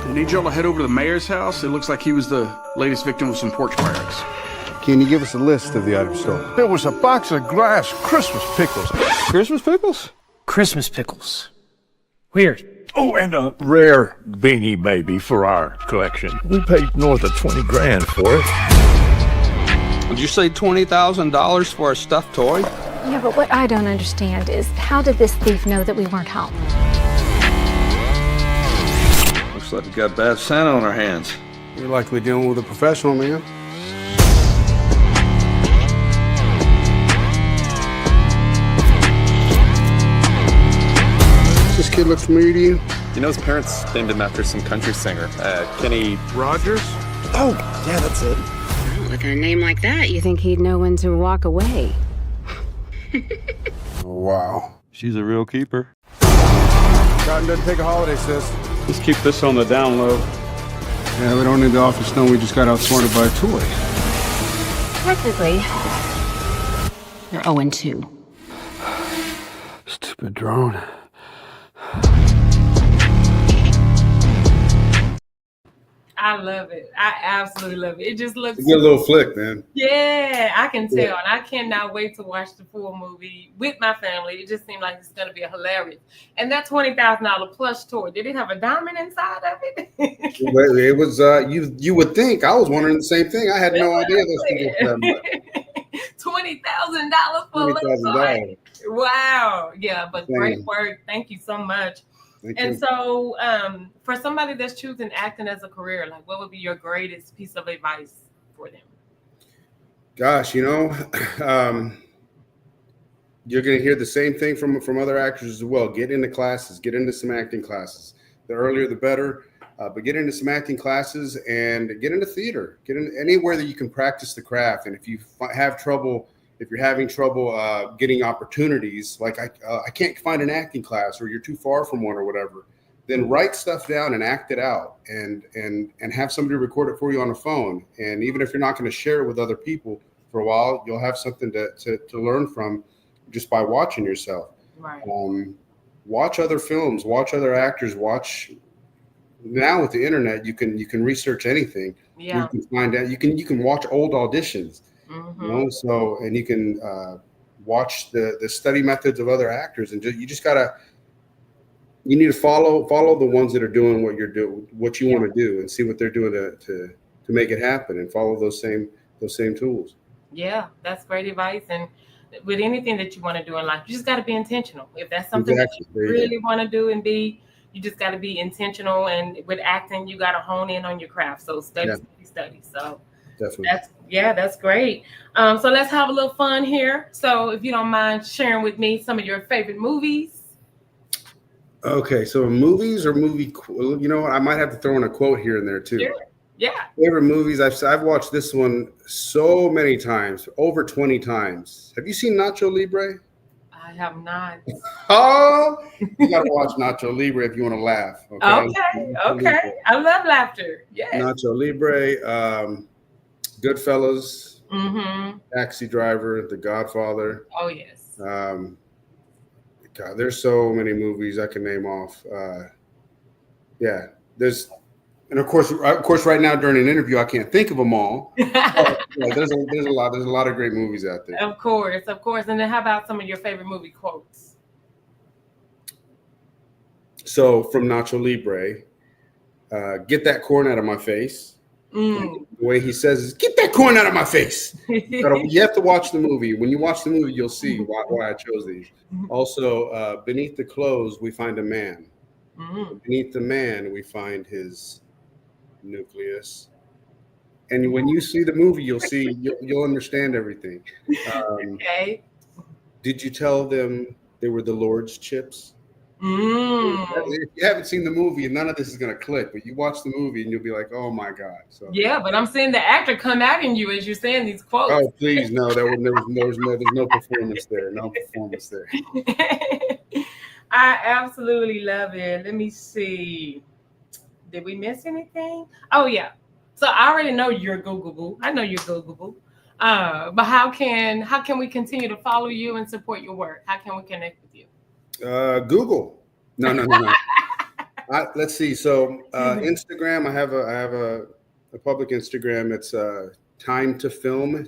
I need y'all to head over to the mayor's house. It looks like he was the latest victim of some porch pirates.
Can you give us a list of the items stolen?
There was a box of glass Christmas pickles.
Christmas pickles?
Christmas pickles. Weird.
Oh, and a rare Beanie Baby for our collection. We paid north of 20 grand for it.
Did you say $20,000 for a stuffed toy?
Yeah, but what I don't understand is how did this thief know that we weren't home?
Looks like we got bad Santa on our hands.
You're likely dealing with a professional, man. This kid look familiar to you?
You know, his parents named him after some country singer, Kenny
Rogers?
Oh, yeah, that's it.
With a name like that, you think he'd know when to walk away.
Wow.
She's a real keeper.
Cotton doesn't take a holiday, sis.
Let's keep this on the down low.
Yeah, we don't need the office knowing we just got outsmarted by a toy.
Technically, you're 0-2.
Stupid drone.
I love it. I absolutely love it. It just looks
It's a good little flick, man.
Yeah, I can tell. And I cannot wait to watch the full movie with my family. It just seemed like it's going to be hilarious. And that $20,000 plush toy, did it have a diamond inside of it?
It was, you would think. I was wondering the same thing. I had no idea those people that much.
$20,000 for a little toy. Wow. Yeah, but great work. Thank you so much. And so for somebody that's choosing acting as a career, like what would be your greatest piece of advice for them?
Gosh, you're going to hear the same thing from other actors as well. Get into classes, get into some acting classes. The earlier, the better. But get into some acting classes and get into theater. Get in anywhere that you can practice the craft. And if you if you're having trouble getting opportunities, like I can't find an acting class, or you're too far from one or whatever, then write stuff down and act it out, and have somebody record it for you on a phone. And even if you're not going to share it with other people for a while, you'll have something to learn from just by watching yourself.
Right.
Watch other films, watch other actors, watch now with the internet, you can research anything.
Yeah.
You can find out. You can watch old auditions.
Mm-hmm.
You know, so and you can watch the study methods of other actors, and you need to follow the ones that are doing what you want to do, and see what they're doing to make it happen, and follow those same tools.
Yeah, that's great advice. And with anything that you want to do in life, you just got to be intentional. If that's something that you really want to do and be, you just got to be intentional. And with acting, you got to hone in on your craft. So study. So
definitely.
That's great. So let's have a little fun here. So if you don't mind sharing with me some of your favorite movies.
Okay, so movies or movie, you know what? I might have to throw in a quote here and there too.
Sure. Yeah.
Favorite movies. I've watched this one so many times, over 20 times. Have you seen Nacho Libre?
I have not.
Oh, you gotta watch Nacho Libre if you want to laugh.
Okay. I love laughter. Yeah.
Nacho Libre, Goodfellas, Taxi Driver, The Godfather.
Oh yes.
God, there's so many movies I can name off. And of course, right now during an interview, I can't think of them all. There's a lot of great movies out there.
Of course. And then how about some of your favorite movie quotes?
So from Nacho Libre, get that corn out of my face. The way he says is, get that corn out of my face. You have to watch the movie. When you watch the movie, you'll see why I chose these. Also, beneath the clothes, we find a man. Beneath the man, we find his nucleus. And when you see the movie, you'll understand everything.
Okay.
Did you tell them they were the Lord's chips? If you haven't seen the movie, none of this is going to click, but you watch the movie and you'll be like, oh my God. So
yeah, but I'm seeing the actor come out in you as you're saying these quotes.
Oh, please, no, there's no performance there. No performance there.
I absolutely love it. Let me see. Did we miss anything? Oh yeah. So I already know you're Googleable. I know you're Googleable. But how can we continue to follow you and support your work? How can we connect with you?
Google. No. Let's see. So Instagram. I have a public Instagram. It's Time to Film.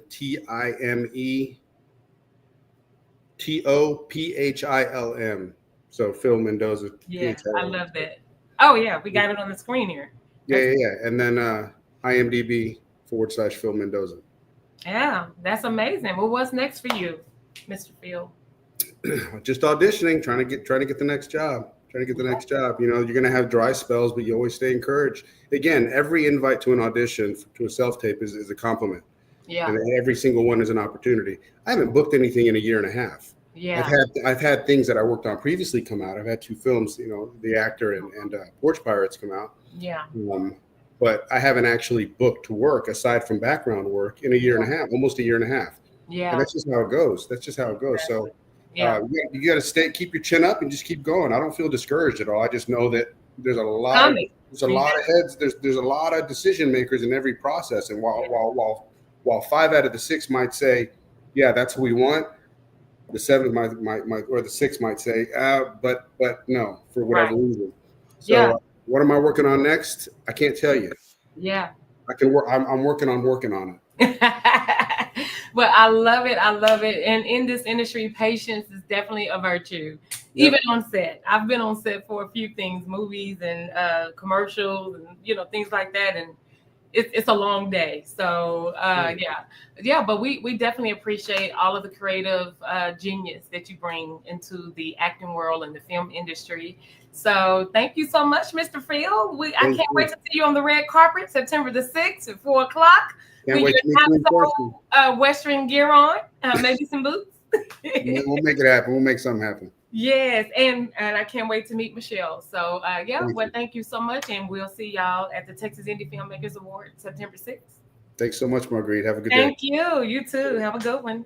TimeToPhilm. So Phil Mendoza.
Yeah, I love that. Oh yeah, we got it on the screen here.
Yeah. And then IMDb/Phil Mendoza.
Yeah, that's amazing. Well, what's next for you, Mr. Phil?
Just auditioning, trying to get the next job. You know, you're gonna have dry spells, but you always stay encouraged. Again, every invite to an audition, to a self-tape is a compliment.
Yeah.
And every single one is an opportunity. I haven't booked anything in a year and a half.
Yeah.
I've had things that I worked on previously come out. I've had 2 films, you know, The Actor and Porch Pirates come out.
Yeah.
But I haven't actually booked to work aside from background work in a year and a half, almost a year and a half.
Yeah.
And that's just how it goes. So you got to keep your chin up and just keep going. I don't feel discouraged at all. I just know that there's a lot of heads. There's a lot of decision makers in every process. And while 5 out of the 6 might say, yeah, that's what we want, the 7th might or the 6th might say, but no, for whatever reason. So what am I working on next? I can't tell you.
Yeah.
I can work. I'm working on it.
Well, I love it. And in this industry, patience is definitely a virtue. Yep. Even on set. I've been on set for a few things, movies and commercials and, you know, things like that. And it's a long day. So, but we definitely appreciate all of the creative genius that you bring into the acting world and the film industry. So thank you so much, Mr. Phil. I can't wait to see you on the red carpet, September the 6th at 4 o'clock.
Can't wait to meet you in person.
Western gear on, maybe some boots.
We'll make it happen. We'll make something happen.
Yes, and I can't wait to meet Michelle. So thank you so much, and we'll see y'all at the Texas Indie Filmmakers Awards, September 6th.
Thanks so much, Marguritte. Have a good day.
Thank you. You too. Have a good one.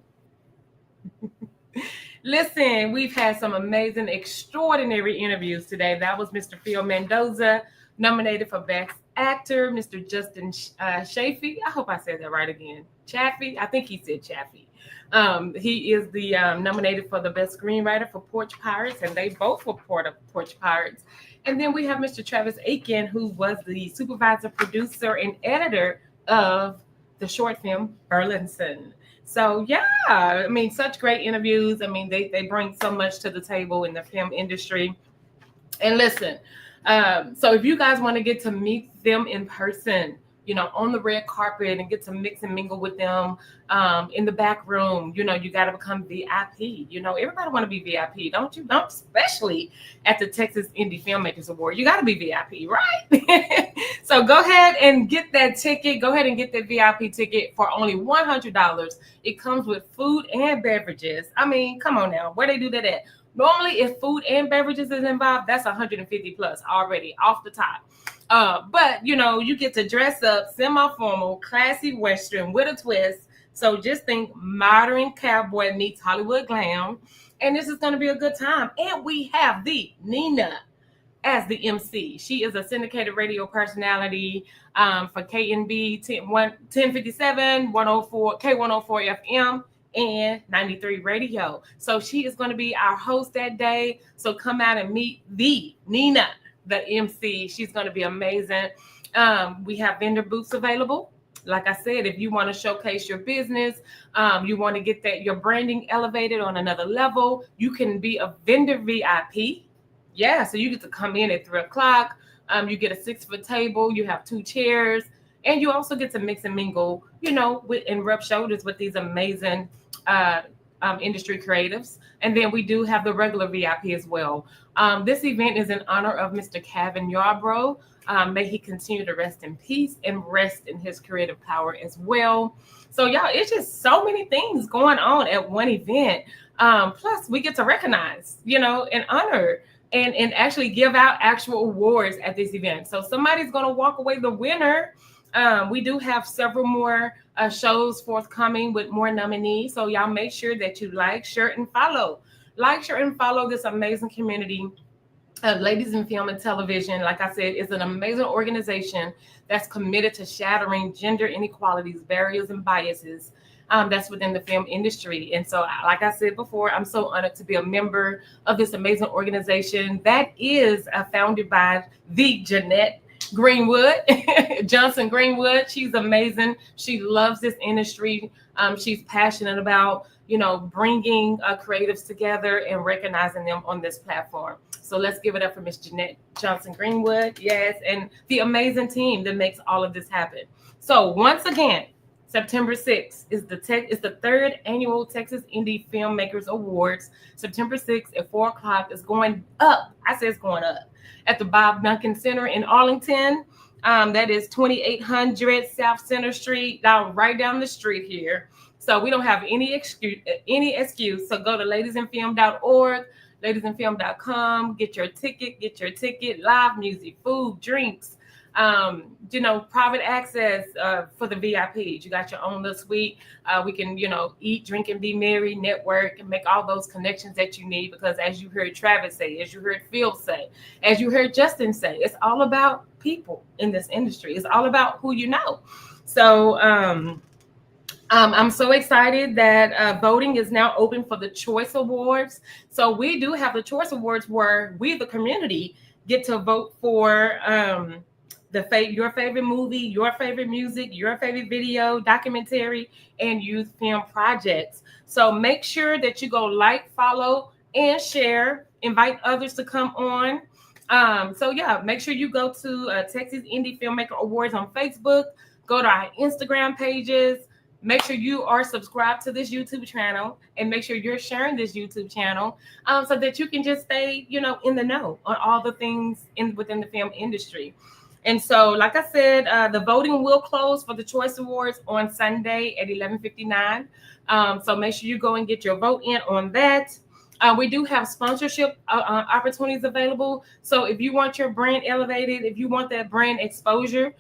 Listen, we've had some amazing, extraordinary interviews today. That was Mr. Phil Mendoza, nominated for Best Actor, Mr. Justin Chaffee. I hope I said that right again. Chaffee. I think he said Chaffee. He is the nominated for the Best Screenwriter for Porch Pirates, and they both were part of Porch Pirates. And then we have Mr. Travis Aitken, who was the supervisor, producer, and editor of the short film Burleson. So yeah, I mean, such great interviews. I mean, they bring so much to the table in the film industry. And listen, so if you guys want to get to meet them in person, you know, on the red carpet and get to mix and mingle with them in the back room, you know, you got to become VIP. You know, everybody want to be VIP, don't you? Don't, especially at the Texas Indie Filmmakers Award. You got to be VIP, right? So go ahead and get that ticket. Go ahead and get that VIP ticket for only $100. It comes with food and beverages. I mean, come on now, where they do that at? Normally, if food and beverages is involved, that's 150 plus already off the top. But you know, you get to dress up semi-formal, classy Western with a twist. So just think modern cowboy meets Hollywood glam. And this is going to be a good time. And we have the Nina as the MC. She is a syndicated radio personality for KNB 1057, 104, K104 FM, and 93 radio. So she is going to be our host that day. So come out and meet the Nina, the MC. She's going to be amazing. We have vendor booths available. Like I said, if you want to showcase your business, you want to get your branding elevated on another level, you can be a vendor VIP. Yeah, so you get to come in at 3 o'clock. You get a 6-foot table. You have 2 chairs. And you also get to mix and mingle, you know, and rub shoulders with these amazing industry creatives. And then we do have the regular VIP as well. This event is in honor of Mr. Kevin Yarbrough. May he continue to rest in peace and rest in his creative power as well. So y'all, it's just so many things going on at one event. Plus we get to recognize, you know, and honor and actually give out actual awards at this event. So somebody's going to walk away the winner. We do have several more shows forthcoming with more nominees. So y'all make sure that you like, share, and follow. Like, share, and follow this amazing community of Ladies in Film and Television. Like I said, it's an amazing organization that's committed to shattering gender inequalities, barriers, and biases that's within the film industry. And so, like I said before, I'm so honored to be a member of this amazing organization that is founded by the Jeanette Greenwood, Johnson Greenwood. She's amazing. She loves this industry. She's passionate about, you know, bringing creatives together and recognizing them on this platform. So let's give it up for Miss Jeanette Johnson Greenwood. Yes, and the amazing team that makes all of this happen. So once again, September 6th is the 3rd annual Texas Indie Filmmakers Awards. September 6th at 4 o'clock is going up. I say it's going up at the Bob Duncan Center in Arlington. That is 2800 South Center Street, right down the street here. So we don't have any excuse. So go to ladiesinfilm.org, ladiesinfilm.com, get your ticket, live music, food, drinks, you know, private access for the VIPs. You got your own little suite. We can, you know, eat, drink, and be merry, network, and make all those connections that you need. Because as you heard Travis say, as you heard Phil say, as you heard Justin say, it's all about people in this industry. It's all about who you know. So I'm so excited that voting is now open for the Choice Awards. So we do have the Choice Awards where we, the community, get to vote for your favorite movie, your favorite music, your favorite video, documentary, and youth film projects. So make sure that you go like, follow, and share. Invite others to come on. So yeah, make sure you go to Texas Indie Filmmaker Awards on Facebook. Go to our Instagram pages. Make sure you are subscribed to this YouTube channel, and make sure you're sharing this YouTube channel so that you can just stay, you know, in the know on all the things within the film industry. And so, like I said, the voting will close for the Choice Awards on Sunday at 11:59. So make sure you go and get your vote in on that. We do have sponsorship opportunities available. So if you want your brand elevated, if you want that brand exposure,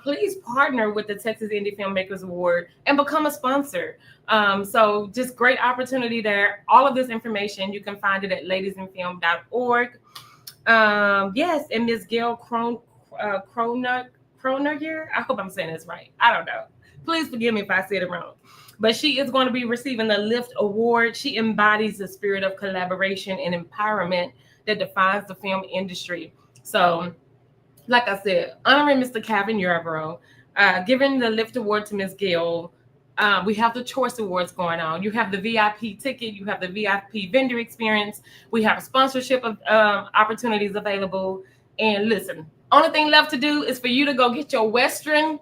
please partner with the Texas Indie Filmmakers Award and become a sponsor. So just great opportunity there. All of this information, you can find it at ladiesinfilm.org. Yes, and Ms. Gail Kroner here. I hope I'm saying this right. I don't know. Please forgive me if I said it wrong. But she is going to be receiving the Lift Award. She embodies the spirit of collaboration and empowerment that defines the film industry. So, like I said, honoring Mr. Calvin Yarborough, giving the Lift Award to Ms. Gill. We have the Choice Awards going on. You have the VIP ticket. You have the VIP vendor experience. We have sponsorship of opportunities available. And listen, only thing left to do is for you to go get your Western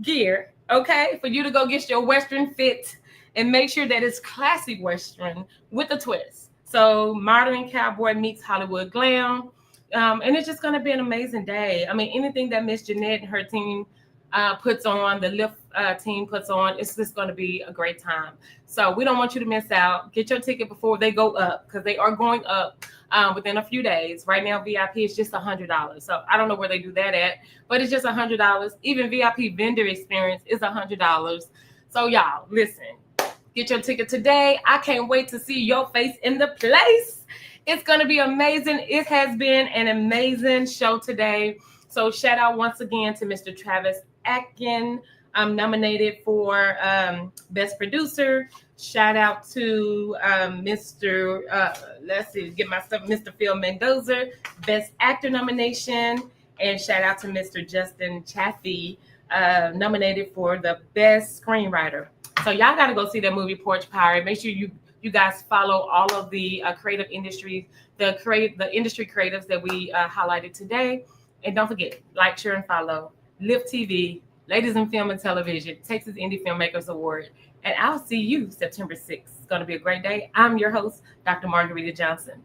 gear, okay? For you to go get your Western fit and make sure that it's classic Western with a twist. So modern cowboy meets Hollywood glam. And it's just going to be an amazing day. I mean, anything that Miss Jeanette and her team puts on, the Lyft team puts on, it's just going to be a great time. So we don't want you to miss out. Get your ticket before they go up, because they are going up within a few days. Right now, VIP is just $100. So I don't know where they do that at, but it's just $100. Even VIP vendor experience is $100. So y'all, listen, get your ticket today. I can't wait to see your face in the place. It's going to be amazing. It has been an amazing show today. So shout out once again to Mr. Travis Aitken. I'm nominated for Best Producer. Shout out to Mr. Mr. Phil Mendoza, Best Actor nomination. And shout out to Mr. Justin Chaffee, nominated for the Best Screenwriter. So y'all got to go see that movie Porch Pirate. Make sure you guys follow all of the creative industries, the industry creatives that we highlighted today. And don't forget, like, share, and follow Lift TV, Ladies in Film and Television, Texas Indie Filmmakers Award. And I'll see you September 6th. It's going to be a great day. I'm your host, Dr. Marguritte Johnson.